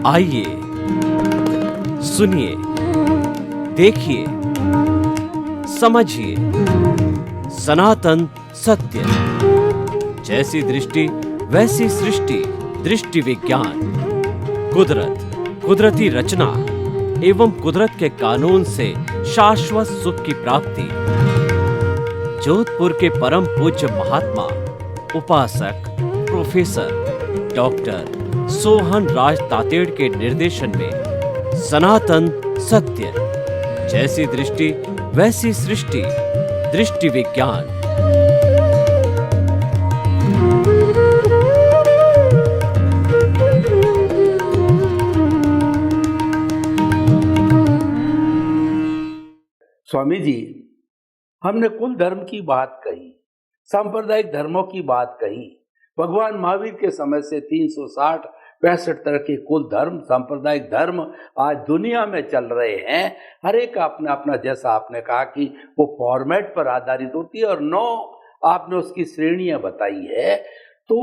आइए सुनिए, देखिए, समझिए सनातन सत्य। जैसी दृष्टि वैसी सृष्टि, दृष्टि विज्ञान। कुदरत, कुदरती रचना एवं कुदरत के कानून से शाश्वत सुख की प्राप्ति। जोधपुर के परम पूज्य महात्मा उपासक प्रोफेसर डॉक्टर सोहन राज तातेड़ के निर्देशन में सनातन सत्य। जैसी दृष्टि वैसी सृष्टि, दृष्टि विज्ञान। स्वामी जी, हमने कुल धर्म की बात कही, सांप्रदायिक धर्मों की बात कही। भगवान महावीर के समय से 360-65 तरह के कुल धर्म, सांप्रदायिक धर्म आज दुनिया में चल रहे हैं। हर एक अपना अपना, जैसा आपने कहा कि वो फॉर्मेट पर आधारित होती है और 9 आपने उसकी श्रेणियां बताई है। तो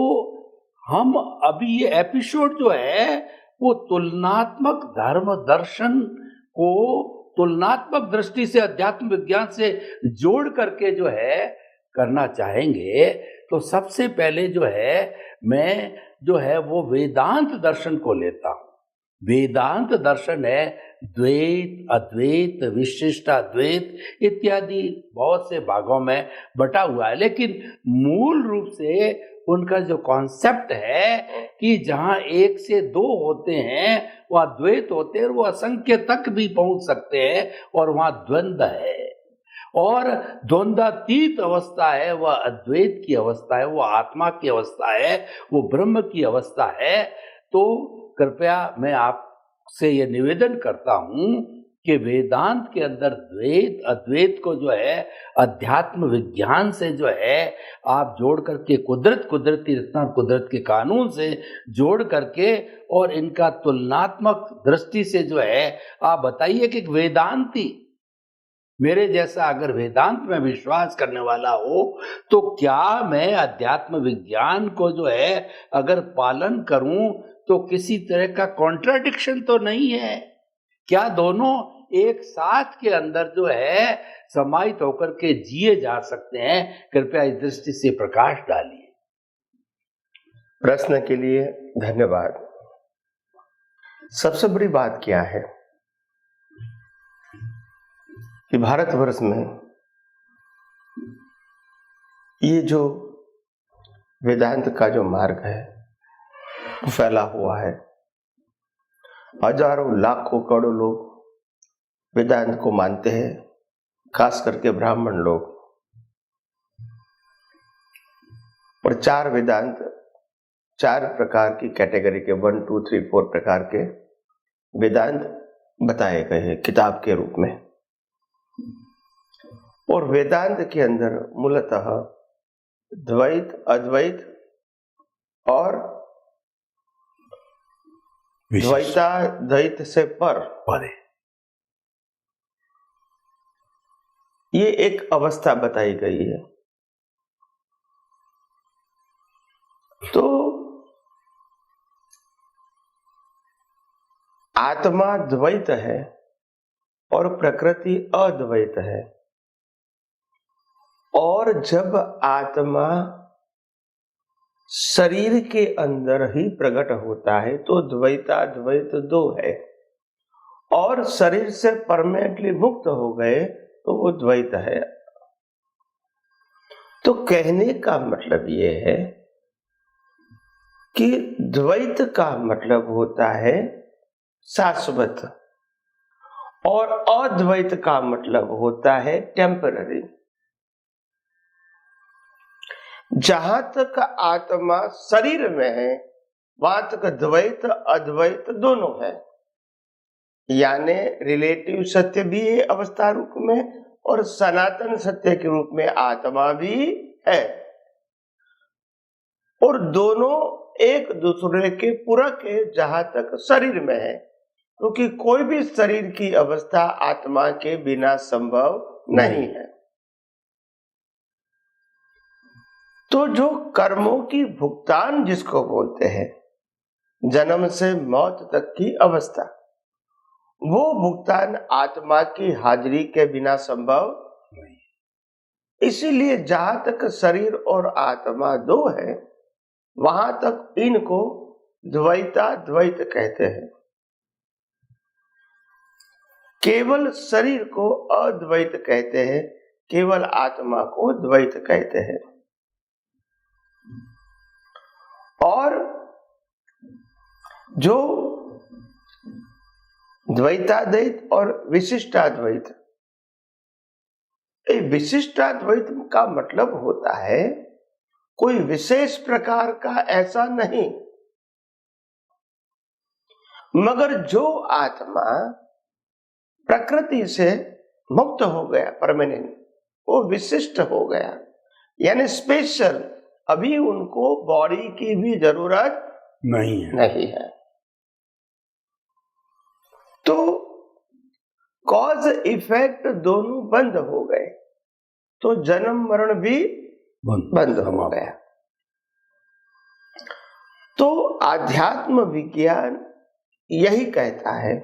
हम अभी ये एपिसोड जो है वो तुलनात्मक धर्म दर्शन को तुलनात्मक दृष्टि से अध्यात्म विज्ञान से जोड़ करके जो है करना चाहेंगे। तो सबसे पहले जो है मैं जो है वो वेदांत दर्शन को लेता हूँ। वेदांत दर्शन है द्वैत, अद्वैत, विशिष्टाद्वैत इत्यादि बहुत से भागों में बटा हुआ है, लेकिन मूल रूप से उनका जो कॉन्सेप्ट है कि जहाँ 1 से 2 होते हैं वह द्वैत होते हैं, और वो असंख्य तक भी पहुंच सकते हैं, और वहाँ द्वंद्व है, और द्वंद्वातीत अवस्था है, वह अद्वैत की अवस्था है, वो आत्मा की अवस्था है, वो ब्रह्म की अवस्था है। तो कृपया मैं आपसे ये निवेदन करता हूँ कि वेदांत के अंदर द्वैत अद्वैत को जो है अध्यात्म विज्ञान से जो है आप जोड़ करके कुदरती रचना, कुदरत के कानून से जोड़ करके और इनका तुलनात्मक दृष्टि से जो है आप बताइए कि वेदांती मेरे जैसा अगर वेदांत में विश्वास करने वाला हो तो क्या मैं अध्यात्म विज्ञान को जो है अगर पालन करूं तो किसी तरह का कॉन्ट्राडिक्शन तो नहीं है? क्या दोनों एक साथ के अंदर जो है समाहित होकर के जिए जा सकते हैं? कृपया इस दृष्टि से प्रकाश डालिए। प्रश्न के लिए धन्यवाद। सबसे बड़ी बात क्या है कि भारतवर्ष में ये जो वेदांत का जो मार्ग है वो फैला हुआ है। हजारों लाखों करोड़ों लोग वेदांत को मानते हैं, खास करके ब्राह्मण लोग। और 4 वेदांत, 4 प्रकार की कैटेगरी के 1, 2, 3, 4 प्रकार के वेदांत बताए गए हैं किताब के रूप में। और वेदांत के अंदर मूलतः द्वैत, अद्वैत और द्वैताद्वैत से पर ये एक अवस्था बताई गई है। तो आत्मा द्वैत है और प्रकृति अद्वैत है, और जब आत्मा शरीर के अंदर ही प्रकट होता है तो द्वैताद्वैत 2 है, और शरीर से परमानेंटली मुक्त हो गए तो वो द्वैत है। तो कहने का मतलब ये है कि द्वैत का मतलब होता है शाश्वत, और अद्वैत का मतलब होता है टेम्पररी। जहां तक आत्मा शरीर में है वहां तक द्वैत अद्वैत दोनों है, यानी रिलेटिव सत्य भी है अवस्था रूप में, और सनातन सत्य के रूप में आत्मा भी है, और दोनों एक दूसरे के पूरक है जहां तक शरीर में है, क्योंकि कोई भी शरीर की अवस्था आत्मा के बिना संभव नहीं है। तो जो कर्मों की भुगतान जिसको बोलते हैं, जन्म से मौत तक की अवस्था, वो भुगतान आत्मा की हाजिरी के बिना संभव नहीं। इसीलिए जहां तक शरीर और आत्मा दो है, वहां तक इनको द्वैत कहते हैं। केवल शरीर को अद्वैत कहते हैं, केवल आत्मा को द्वैत कहते हैं। और जो द्वैताद्वैत और विशिष्टाद्वैत, विशिष्टाद्वैत का मतलब होता है कोई विशेष प्रकार का ऐसा नहीं, मगर जो आत्मा प्रकृति से मुक्त हो गया, परमानेंट, वो विशिष्ट हो गया, यानी स्पेशल, अभी उनको बॉडी की भी जरूरत नहीं है। तो कॉज इफेक्ट दोनों बंद हो गए, तो जन्म मरण भी बंद हो गया। तो आध्यात्म विज्ञान यही कहता है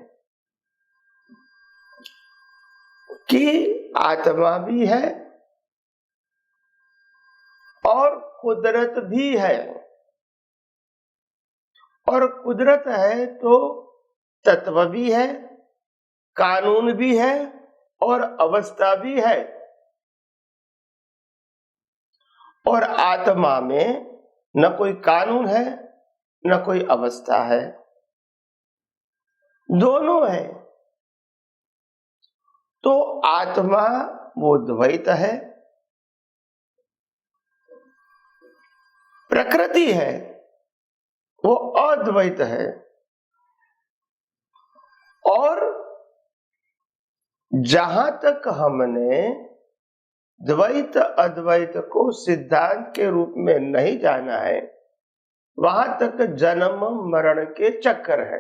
कि आत्मा भी है और कुदरत भी है, और कुदरत है तो तत्व भी है, कानून भी है और अवस्था भी है। और आत्मा में न कोई कानून है न कोई अवस्था है, दोनों है। तो आत्मा वो द्वैत है, प्रकृति है वो अद्वैत है। और जहां तक हमने द्वैत अद्वैत को सिद्धांत के रूप में नहीं जाना है, वहां तक जन्म मरण के चक्कर है।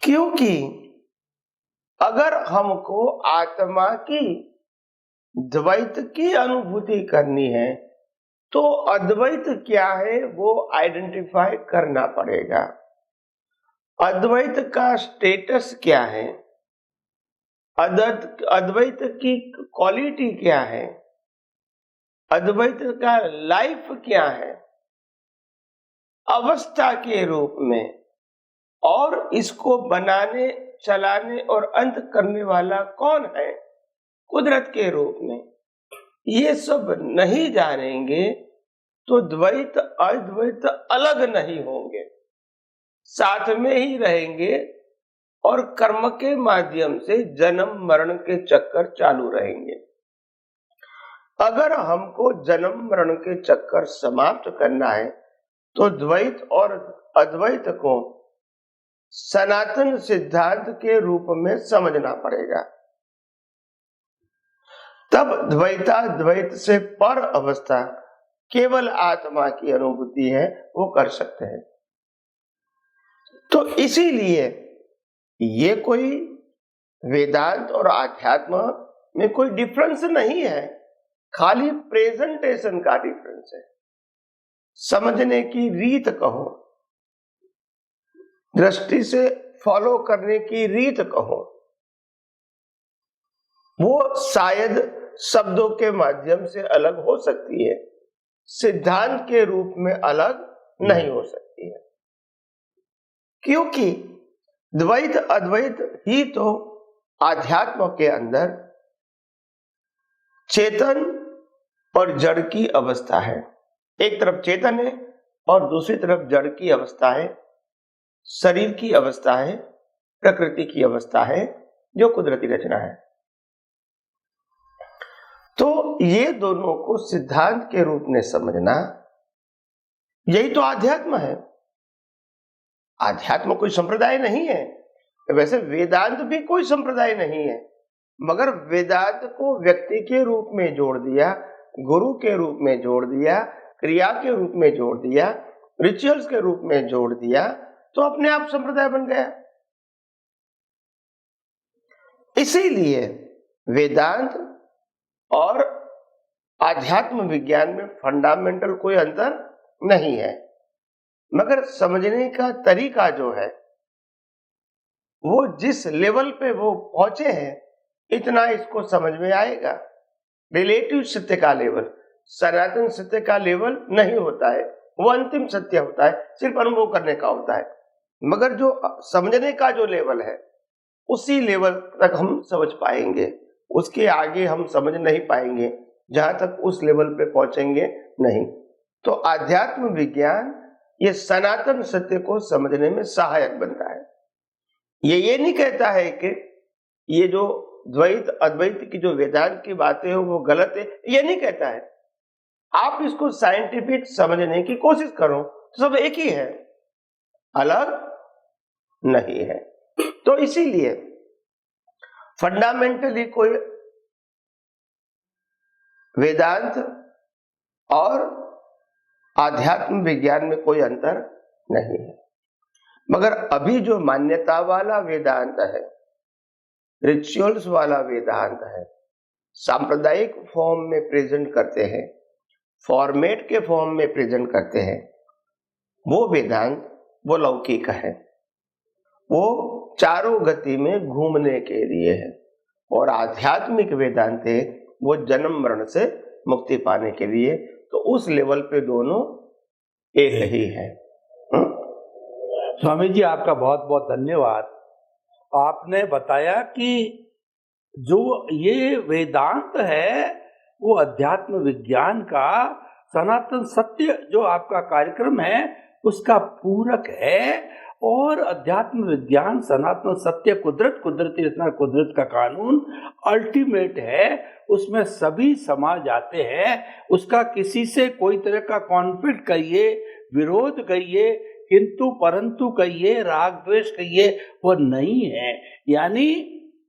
क्योंकि अगर हमको आत्मा की द्वैत की अनुभूति करनी है तो अद्वैत क्या है वो आइडेंटिफाई करना पड़ेगा। अद्वैत का स्टेटस क्या है, अद्वैत की क्वालिटी क्या है, अद्वैत का लाइफ क्या है अवस्था के रूप में, और इसको बनाने चलाने और अंत करने वाला कौन है, कुदरत के रूप में। ये सब नहीं जानेंगे तो द्वैत अद्वैत अलग नहीं होंगे, साथ में ही रहेंगे और कर्म के माध्यम से जन्म मरण के चक्कर चालू रहेंगे। अगर हमको जन्म मरण के चक्कर समाप्त करना है तो द्वैत और अद्वैत को सनातन सिद्धांत के रूप में समझना पड़ेगा। तब द्वैताद्वैत से पर अवस्था केवल आत्मा की अनुभूति है, वो कर सकते हैं। तो इसीलिए ये कोई वेदांत और आध्यात्म में कोई डिफरेंस नहीं है, खाली प्रेजेंटेशन का डिफरेंस है, समझने की रीत कहो, दृष्टि से फॉलो करने की रीत कहो, वो शायद शब्दों के माध्यम से अलग हो सकती है, सिद्धांत के रूप में अलग नहीं हो सकती है। क्योंकि द्वैत अद्वैत ही तो आध्यात्म के अंदर चेतन और जड़ की अवस्था है। एक तरफ चेतन है और दूसरी तरफ जड़ की अवस्था है, शरीर की अवस्था है, प्रकृति की अवस्था है, जो कुदरती रचना है। तो ये दोनों को सिद्धांत के रूप में समझना, यही तो आध्यात्म है। आध्यात्म कोई संप्रदाय नहीं है, वैसे वेदांत भी कोई संप्रदाय नहीं है, मगर वेदांत को व्यक्ति के रूप में जोड़ दिया, गुरु के रूप में जोड़ दिया, क्रिया के रूप में जोड़ दिया, रिचुअल्स के रूप में जोड़ दिया, तो अपने आप संप्रदाय बन गया। इसीलिए वेदांत और आध्यात्म विज्ञान में फंडामेंटल कोई अंतर नहीं है। मगर समझने का तरीका जो है वो जिस लेवल पे वो पहुंचे हैं इतना इसको समझ में आएगा। रिलेटिव सत्य का लेवल सनातन सत्य का लेवल नहीं होता है, वो अंतिम सत्य होता है, सिर्फ अनुभव करने का होता है। मगर जो समझने का जो लेवल है उसी लेवल तक हम समझ पाएंगे, उसके आगे हम समझ नहीं पाएंगे जहां तक उस लेवल पे पहुंचेंगे नहीं। तो आध्यात्म विज्ञान ये सनातन सत्य को समझने में सहायक बनता है। ये नहीं कहता है कि ये जो द्वैत अद्वैत की जो वेदांत की बातें हो वो गलत है, ये नहीं कहता है। आप इसको साइंटिफिक समझने की कोशिश करो तो सब एक ही है, अलग नहीं है। तो इसीलिए फंडामेंटली कोई वेदांत और आध्यात्म विज्ञान में कोई अंतर नहीं है। मगर अभी जो मान्यता वाला वेदांत है, रिचुअल्स वाला वेदांत है, सांप्रदायिक फॉर्म में प्रेजेंट करते हैं, फॉर्मेट के फॉर्म में प्रेजेंट करते हैं, वो वेदांत वो लौकिक है, वो चारों गति में घूमने के लिए है। और आध्यात्मिक वेदांत है वो जन्म मरण से मुक्ति पाने के लिए। तो उस लेवल पे दोनों एक ही है। स्वामी जी आपका बहुत बहुत धन्यवाद। आपने बताया कि जो ये वेदांत है वो अध्यात्म विज्ञान का सनातन सत्य जो आपका कार्यक्रम है उसका पूरक है, और अध्यात्म विज्ञान सनातन सत्य कुदरती रचना कुदरत का कानून अल्टीमेट है, उसमें सभी समा जाते हैं। उसका किसी से कोई तरह का कॉन्फ्लिक्ट कहिए, विरोध कहिए, किंतु परंतु कहिए, राग द्वेष कहिए, वो नहीं है। यानी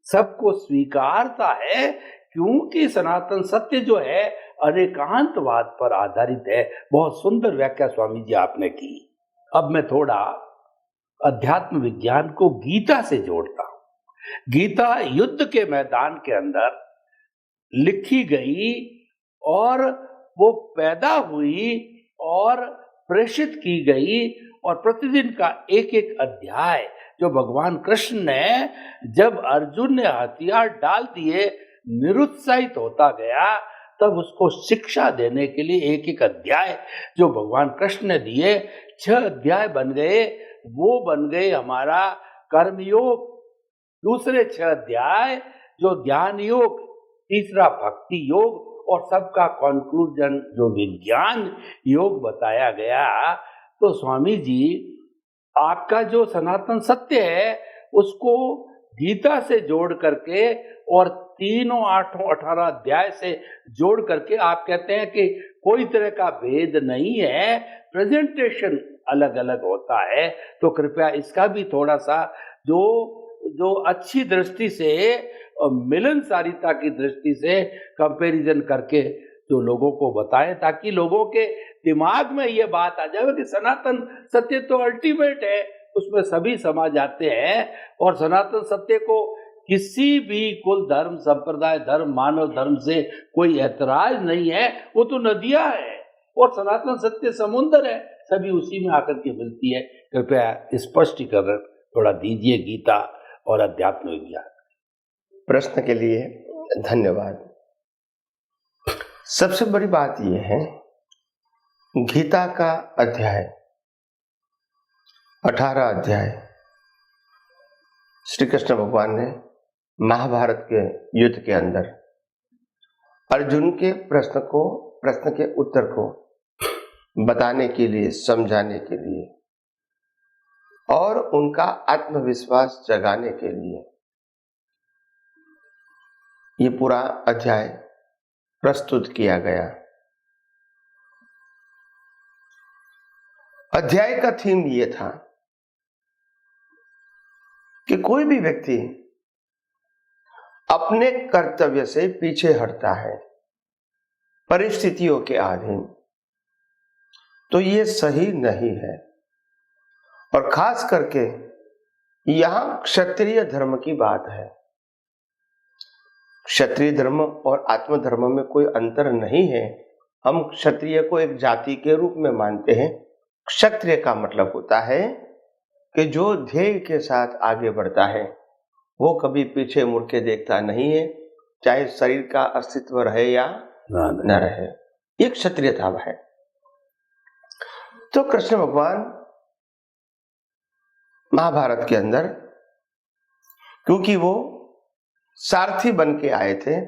सबको स्वीकारता है, क्योंकि सनातन सत्य जो है अनेकांतवाद पर आधारित है। बहुत सुंदर व्याख्या स्वामी जी आपने की। अब मैं थोड़ा अध्यात्म विज्ञान को गीता से जोड़ता हूं। गीता युद्ध के मैदान के अंदर लिखी गई और वो पैदा हुई और प्रेषित की गई, और प्रतिदिन का एक एक अध्याय जो भगवान कृष्ण ने जब अर्जुन ने हथियार डाल दिए निरुत्साहित होता गया, तब उसको शिक्षा देने के लिए एक एक अध्याय जो भगवान कृष्ण ने दिए, 6 अध्याय बन गए। वो बन गए हमारा कर्मयोग, दूसरे 6 अध्याय जो ज्ञान योग, तीसरा भक्ति योग, और सबका कंक्लूजन जो विज्ञान योग बताया गया। तो स्वामी जी आपका जो सनातन सत्य है उसको गीता से जोड़ करके और तीनों 8 18 अध्याय से जोड़ करके आप कहते हैं कि कोई तरह का भेद नहीं है, प्रेजेंटेशन अलग अलग होता है। तो कृपया इसका भी थोड़ा सा जो अच्छी दृष्टि से और मिलनसारिता की दृष्टि से कंपैरिजन करके जो लोगों को बताएं, ताकि लोगों के दिमाग में ये बात आ जाए कि सनातन सत्य तो अल्टीमेट है, उसमें सभी समा जाते हैं। और सनातन सत्य को किसी भी कुल धर्म संप्रदाय धर्म मानव धर्म से कोई ऐतराज नहीं है, वो तो नदियां है और सनातन सत्य समुद्र है, सभी उसी में आकर के मिलती है। कृपया स्पष्टीकरण थोड़ा दीजिए गीता और अध्यात्म विज्ञान। प्रश्न के लिए धन्यवाद। सबसे बड़ी बात यह है, गीता का अध्याय 18 अध्याय श्री कृष्ण भगवान ने महाभारत के युद्ध के अंदर अर्जुन के प्रश्न के उत्तर को बताने के लिए, समझाने के लिए और उनका आत्मविश्वास जगाने के लिए ये पूरा अध्याय प्रस्तुत किया गया। अध्याय का थीम ये था कि कोई भी व्यक्ति अपने कर्तव्य से पीछे हटता है परिस्थितियों के अधीन, तो ये सही नहीं है। और खास करके यहां क्षत्रिय धर्म की बात है। क्षत्रिय धर्म और आत्म धर्म में कोई अंतर नहीं है। हम क्षत्रिय को एक जाति के रूप में मानते हैं क्षत्रिय का मतलब होता है कि जो ध्येय के साथ आगे बढ़ता है वो कभी पीछे मुड़ के देखता नहीं है, चाहे शरीर का अस्तित्व रहे या न रहे। ये क्षत्रियता है। तो कृष्ण भगवान महाभारत के अंदर, क्योंकि वो सारथी बन के आए थे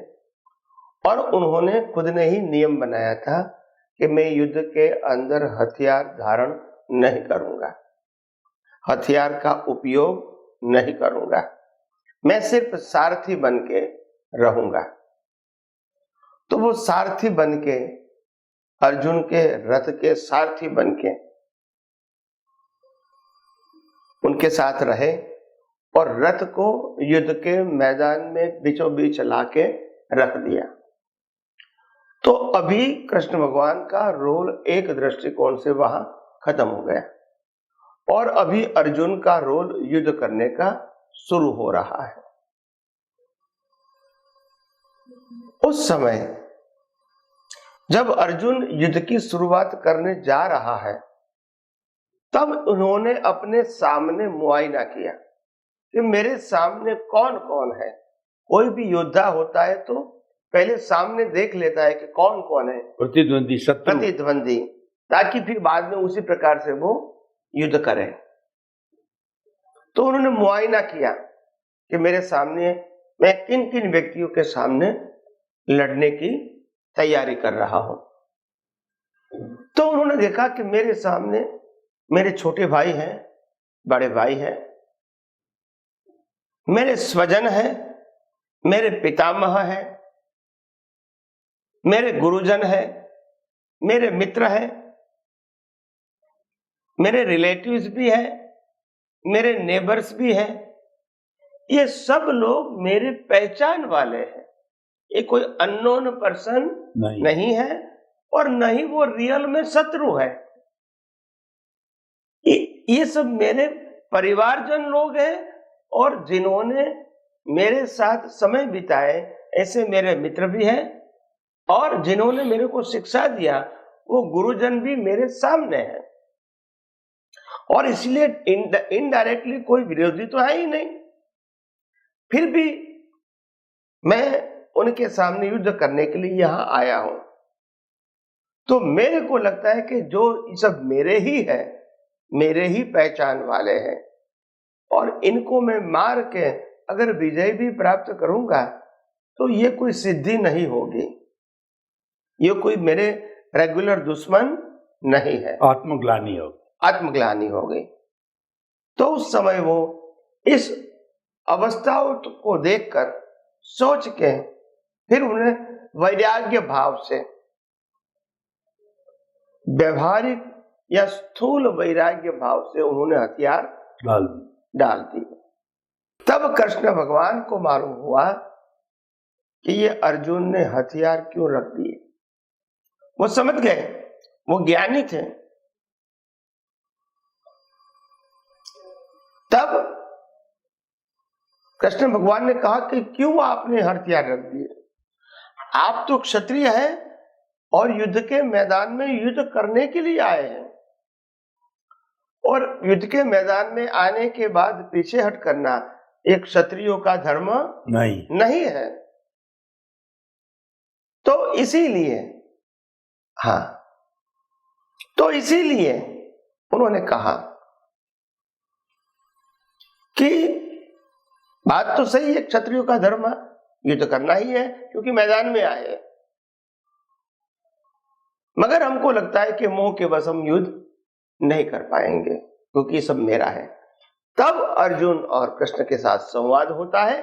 और उन्होंने खुद ने ही नियम बनाया था कि मैं युद्ध के अंदर हथियार धारण नहीं करूंगा, हथियार का उपयोग नहीं करूंगा, मैं सिर्फ सारथी बन के रहूंगा। तो वो सारथी बन के, अर्जुन के रथ के सारथी बन के उनके साथ रहे और रथ को युद्ध के मैदान में बीचों बीच ला के रख दिया। तो अभी कृष्ण भगवान का रोल एक दृष्टिकोण से वहां खत्म हो गया और अभी अर्जुन का रोल युद्ध करने का शुरू हो रहा है। उस समय जब अर्जुन युद्ध की शुरुआत करने जा रहा है, तब उन्होंने अपने सामने मुआयना किया कि मेरे सामने कौन कौन है। कोई भी योद्धा होता है तो पहले सामने देख लेता है कि कौन कौन है प्रतिद्वंदी, ताकि फिर बाद में उसी प्रकार से वो युद्ध करें। तो उन्होंने मुआयना किया कि मेरे सामने मैं किन किन व्यक्तियों के सामने लड़ने की तैयारी कर रहा हूं। तो उन्होंने देखा कि मेरे सामने मेरे छोटे भाई हैं, बड़े भाई हैं, मेरे स्वजन हैं, मेरे पितामह हैं, मेरे गुरुजन हैं, मेरे मित्र हैं, मेरे रिलेटिव्स भी हैं, मेरे नेबर्स भी हैं। ये सब लोग मेरे पहचान वाले हैं। ये कोई अननोन पर्सन नहीं है और न ही वो रियल में शत्रु है। ये सब मेरे परिवारजन लोग हैं और जिन्होंने मेरे साथ समय बिताए ऐसे मेरे मित्र भी हैं और जिन्होंने मेरे को शिक्षा दिया वो गुरुजन भी मेरे सामने हैं। और इसलिए इनडायरेक्टली कोई विरोधी तो है ही नहीं, फिर भी मैं उनके सामने युद्ध करने के लिए यहां आया हूं। तो मेरे को लगता है कि जो सब मेरे ही है, मेरे ही पहचान वाले हैं और इनको मैं मार के अगर विजय भी प्राप्त करूंगा तो ये कोई सिद्धि नहीं होगी, ये कोई मेरे रेगुलर दुश्मन नहीं है, आत्मग्लानि होगी। तो उस समय वो इस अवस्थाओं को देखकर सोच के फिर उन्हें वैराग्य भाव से, व्यवहारिक या स्थूल वैराग्य भाव से उन्होंने हथियार डाल दिए। तब कृष्ण भगवान को मालूम हुआ कि ये अर्जुन ने हथियार क्यों रख दिए। वो समझ गए, वो ज्ञानी थे। तब कृष्ण भगवान ने कहा कि क्यों आपने हथियार रख दिए? आप तो क्षत्रिय हैं और युद्ध के मैदान में युद्ध करने के लिए आए हैं और युद्ध के मैदान में आने के बाद पीछे हट करना एक क्षत्रियों का धर्म नहीं है। तो इसीलिए उन्होंने कहा कि बात तो सही है, क्षत्रियों का धर्म युद्ध करना ही है क्योंकि मैदान में आए हैं, मगर हमको लगता है कि मोह के वश हम युद्ध नहीं कर पाएंगे क्योंकि सब मेरा है। तब अर्जुन और कृष्ण के साथ संवाद होता है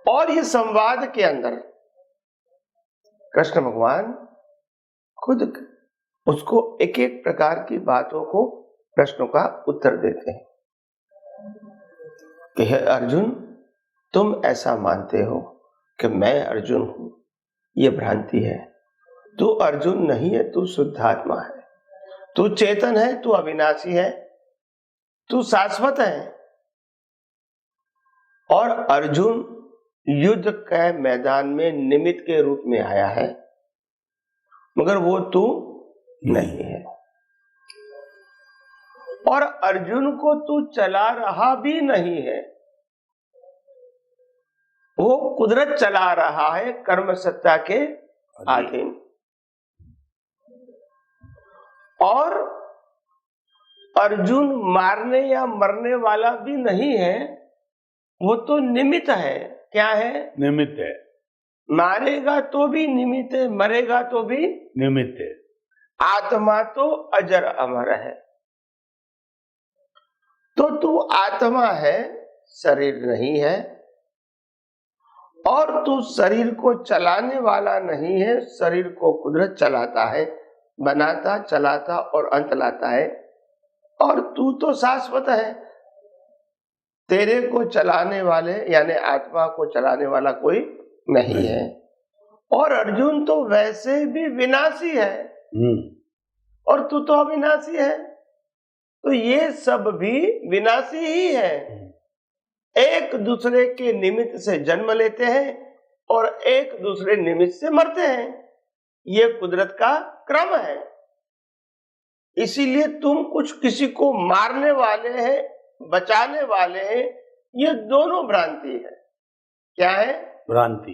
और ये संवाद के अंदर कृष्ण भगवान खुद उसको एक एक प्रकार की बातों को, प्रश्नों का उत्तर देते हैं कि हे अर्जुन, तुम ऐसा मानते हो कि मैं अर्जुन हूं, ये भ्रांति है। तू अर्जुन नहीं है, तू शुद्धात्मा है, तू चेतन है, तू अविनाशी है, तू शाश्वत है। और अर्जुन युद्ध के मैदान में निमित्त के रूप में आया है, मगर वो तू नहीं है। और अर्जुन को तू चला रहा भी नहीं है, वो कुदरत चला रहा है कर्म सत्ता के अधीन। और अर्जुन मारने या मरने वाला भी नहीं है, वो तो निमित्त है। क्या है? निमित्त है। मारेगा तो भी निमित्त है, मरेगा तो भी निमित्त है। आत्मा तो अजर अमर है। तो तू आत्मा है, शरीर नहीं है। और तू शरीर को चलाने वाला नहीं है, शरीर को कुदरत चलाता है, बनाता, चलाता और अंत लाता है। और तू तो शाश्वत है, तेरे को चलाने वाले यानी आत्मा को चलाने वाला कोई नहीं है। और अर्जुन तो वैसे भी विनाशी है और तू तो अविनाशी है, तो ये सब भी विनाशी ही है। एक दूसरे के निमित्त से जन्म लेते हैं और एक दूसरे निमित्त से मरते हैं, ये कुदरत का क्रम है। इसीलिए तुम कुछ किसी को मारने वाले हैं, बचाने वाले हैं, ये दोनों भ्रांति है। क्या है? भ्रांति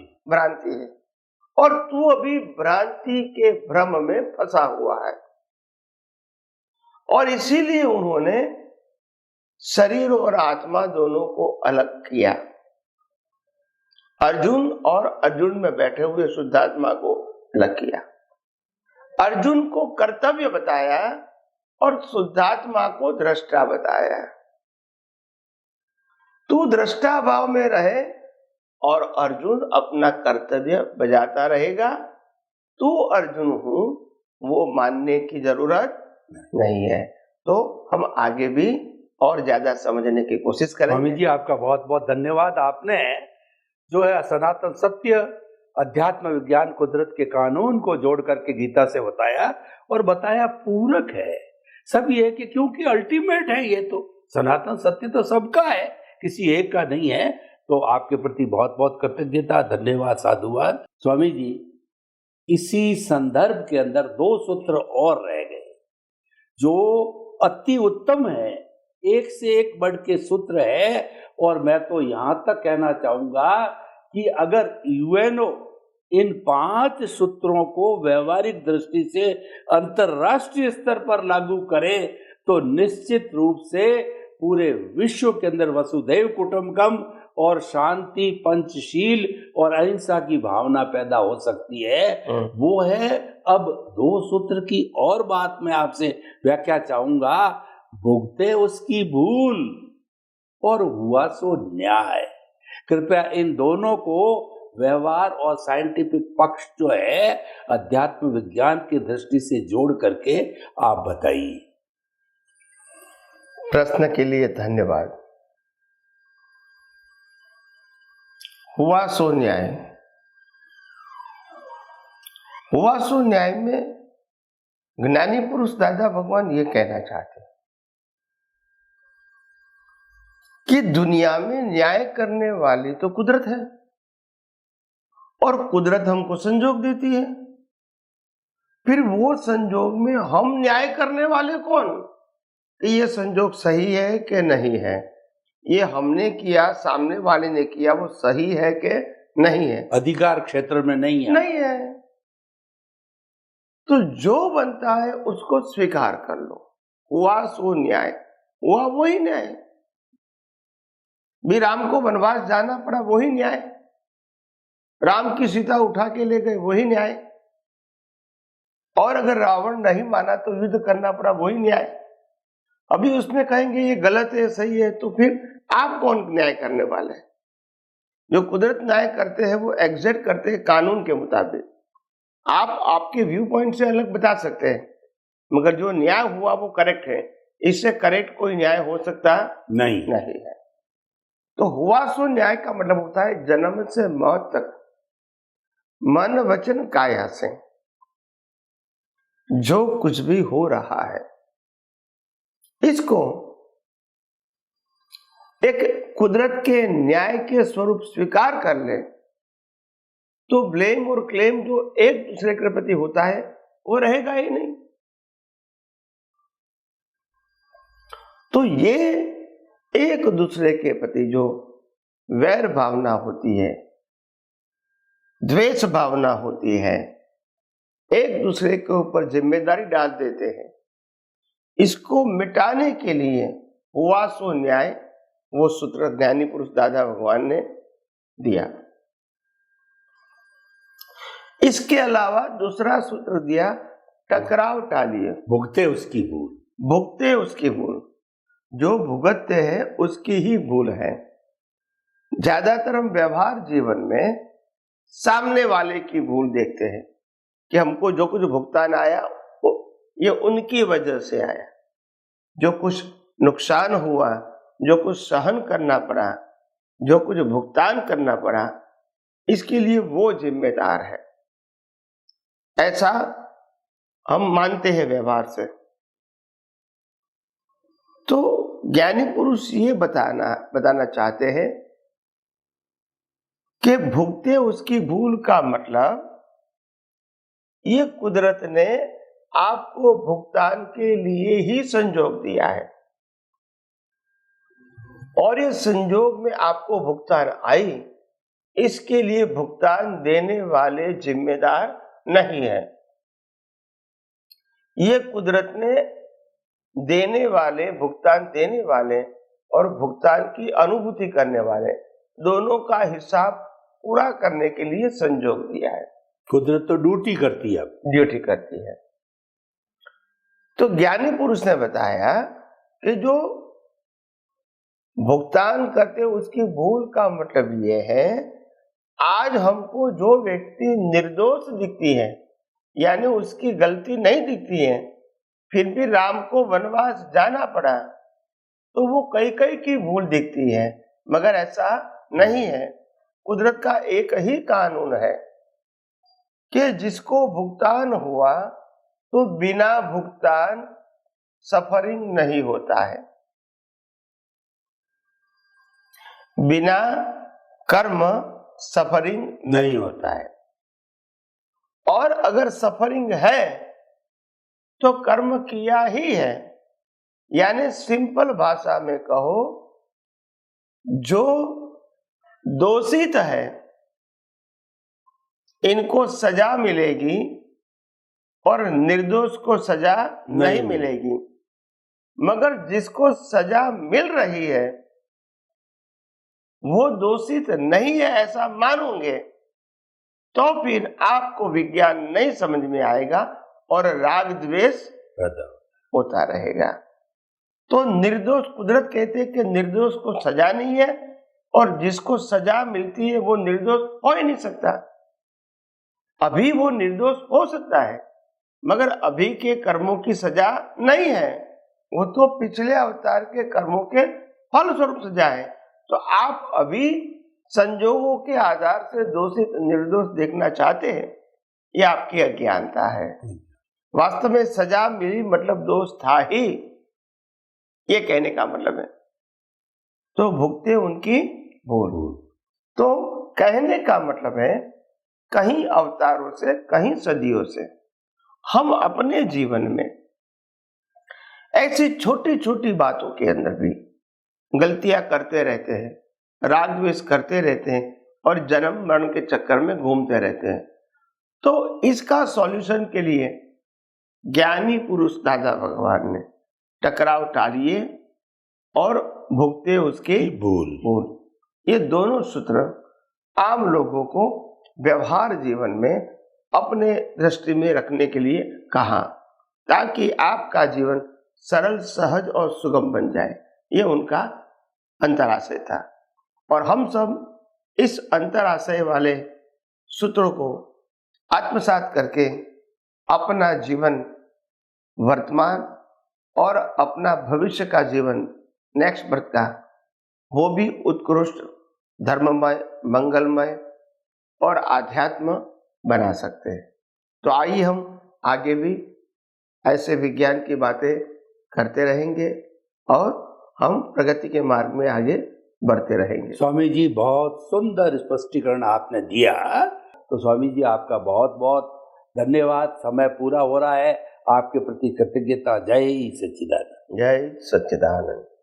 है। और तू अभी भ्रांति के भ्रम में फंसा हुआ है। और इसीलिए उन्होंने शरीर और आत्मा दोनों को अलग किया। अर्जुन और अर्जुन में बैठे हुए शुद्धात्मा को अलग किया। अर्जुन को कर्तव्य बताया और शुद्धात्मा को दृष्टा बताया। तू दृष्टा भाव में रहे और अर्जुन अपना कर्तव्य बजाता रहेगा। तू अर्जुन हूं वो मानने की जरूरत नहीं है। तो हम आगे भी और ज्यादा समझने की कोशिश करेंगे। स्वामी जी आपका बहुत बहुत धन्यवाद। आपने जो है सनातन सत्य, अध्यात्म विज्ञान, कुदरत के कानून को जोड़ करके गीता से बताया और बताया पूरक है। सब ये कि क्योंकि अल्टीमेट है, ये तो सनातन सत्य तो सबका है, किसी एक का नहीं है। तो आपके प्रति बहुत बहुत कृतज्ञता, धन्यवाद, साधुवाद। स्वामी जी इसी संदर्भ के अंदर 2 सूत्र और रह गए जो अति उत्तम है, एक से एक बढ़ के सूत्र है। और मैं तो यहां तक कहना चाहूंगा कि अगर यूएनओ इन 5 सूत्रों को व्यवहारिक दृष्टि से अंतरराष्ट्रीय स्तर पर लागू करे तो निश्चित रूप से पूरे विश्व के अंदर वसुधैव कुटुंबकम और शांति, पंचशील और अहिंसा की भावना पैदा हो सकती है। वो है अब 2 सूत्र की और बात मैं आपसे व्याख्या चाहूंगा। भुगते उसकी भूल और हुआ सो न्याय। कृपया इन दोनों को व्यवहार और साइंटिफिक पक्ष जो है अध्यात्म विज्ञान की दृष्टि से जोड़ करके आप बताइए। प्रश्न के लिए धन्यवाद। हुआ सो न्याय, हुआ सो न्याय में ज्ञानी पुरुष दादा भगवान ये कहना चाहते हैं कि दुनिया में न्याय करने वाली तो कुदरत है और कुदरत हमको संजोग देती है। फिर वो संजोग में हम न्याय करने वाले कौन कि ये संजोग सही है कि नहीं है, ये हमने किया, सामने वाले ने किया, वो सही है कि नहीं है, अधिकार क्षेत्र में नहीं है। तो जो बनता है उसको स्वीकार कर लो। हुआ सो न्याय, हुआ वही न्याय। भी राम को वनवास जाना पड़ा, वही न्याय। राम की सीता उठा के ले गए, वही न्याय। और अगर रावण नहीं माना तो युद्ध करना पड़ा, वही न्याय। अभी उसमें कहेंगे ये गलत है, सही है, तो फिर आप कौन न्याय करने वाले हैं? जो कुदरत न्याय करते हैं वो एग्जैक्ट करते हैं कानून के मुताबिक। आप आपके व्यू पॉइंट से अलग बता सकते हैं, मगर जो न्याय हुआ वो करेक्ट है। इससे करेक्ट कोई न्याय हो सकता नहीं है। तो हुआ सो न्याय का मतलब होता है जन्म से मौत तक मन वचन काया से जो कुछ भी हो रहा है इसको एक कुदरत के न्याय के स्वरूप स्वीकार कर ले तो ब्लेम और क्लेम जो एक दूसरे के प्रति होता है वो रहेगा ही नहीं। तो ये एक दूसरे के प्रति जो वैर भावना होती है, द्वेष भावना होती है, एक दूसरे के ऊपर जिम्मेदारी डाल देते हैं, इसको मिटाने के लिए हुआ सो न्याय वो सूत्र ज्ञानी पुरुष दादा भगवान ने दिया। इसके अलावा दूसरा सूत्र दिया, टकराव टालिए, भुगते उसकी भूल। भुगते उसकी भूल, जो भुगतते हैं उसकी ही भूल है। ज्यादातर हम व्यवहार जीवन में सामने वाले की भूल देखते हैं कि हमको जो कुछ भुगतान आया वो ये उनकी वजह से आया, जो कुछ नुकसान हुआ, जो कुछ सहन करना पड़ा, जो कुछ भुगतान करना पड़ा, इसके लिए वो जिम्मेदार है, ऐसा हम मानते हैं व्यवहार से। तो ज्ञानी पुरुष ये बताना चाहते हैं कि भुगते उसकी भूल का मतलब ये कुदरत ने आपको भुगतान के लिए ही संजोग दिया है, और ये संजोग में आपको भुगतान आई, इसके लिए भुगतान देने वाले जिम्मेदार नहीं है। ये कुदरत ने देने वाले, भुगतान देने वाले और भुगतान की अनुभूति करने वाले दोनों का हिसाब पूरा करने के लिए संजोग दिया है। कुदरत तो ड्यूटी करती है, ड्यूटी करती है। तो ज्ञानी पुरुष ने बताया कि जो भुगतान करते उसकी भूल का मतलब यह है, आज हमको जो व्यक्ति निर्दोष दिखती है, यानी उसकी गलती नहीं दिखती है, फिर भी राम को वनवास जाना पड़ा, तो वो कई की भूल दिखती है, मगर ऐसा नहीं है। कुदरत का एक ही कानून है कि जिसको भुगतान हुआ तो बिना भुगतान सफरिंग नहीं होता है, बिना कर्म सफरिंग नहीं होता है, और अगर सफरिंग है तो कर्म किया ही है। यानी सिंपल भाषा में कहो, जो दोषित है इनको सजा मिलेगी और निर्दोष को सजा नहीं मिलेगी, मगर जिसको सजा मिल रही है वो दोषित नहीं है ऐसा मानोगे तो फिर आपको विज्ञान नहीं समझ में आएगा और राग द्वेष होता रहेगा। तो निर्दोष, कुदरत कहते हैं कि निर्दोष को सजा नहीं है, और जिसको सजा मिलती है वो निर्दोष हो ही नहीं सकता। अभी वो निर्दोष हो सकता है, मगर अभी के कर्मों की सजा नहीं है, वो तो पिछले अवतार के कर्मों के फल स्वरूप सजा है। तो आप अभी संजोगों के आधार से दोषित निर्दोष देखना चाहते हैं, ये आपकी अज्ञानता है। वास्तव में सजा मिली मतलब दोष था ही, ये कहने का मतलब है। तो भुगते उनकी भूल। तो कहने का मतलब है कहीं अवतारों से, कहीं सदियों से हम अपने जीवन में ऐसी छोटी छोटी बातों के अंदर भी गलतियां करते रहते हैं, राग द्वेष करते रहते हैं और जन्म मरण के चक्कर में घूमते रहते हैं। तो इसका सॉल्यूशन के लिए ज्ञानी पुरुष दादा भगवान ने टकराव टालिए और भुगते उसकी भूल, ये दोनों सूत्र आम लोगों को व्यवहार जीवन में अपने दृष्टि में रखने के लिए कहा, ताकि आपका जीवन सरल, सहज और सुगम बन जाए। ये उनका अंतराशय था, और हम सब इस अंतराशय वाले सूत्रों को आत्मसात करके अपना जीवन वर्तमान और अपना भविष्य का जीवन नेक्स्ट बर्थ का, वो भी उत्कृष्ट, धर्ममय, मंगलमय और आध्यात्म बना सकते हैं। तो आइए हम आगे भी ऐसे विज्ञान की बातें करते रहेंगे और हम प्रगति के मार्ग में आगे बढ़ते रहेंगे। स्वामी जी, बहुत सुंदर स्पष्टीकरण आपने दिया, तो स्वामी जी आपका बहुत बहुत धन्यवाद। समय पूरा हो रहा है, आपके प्रति कृतज्ञता। जय सच्चिदानंद। जय सच्चिदानंद।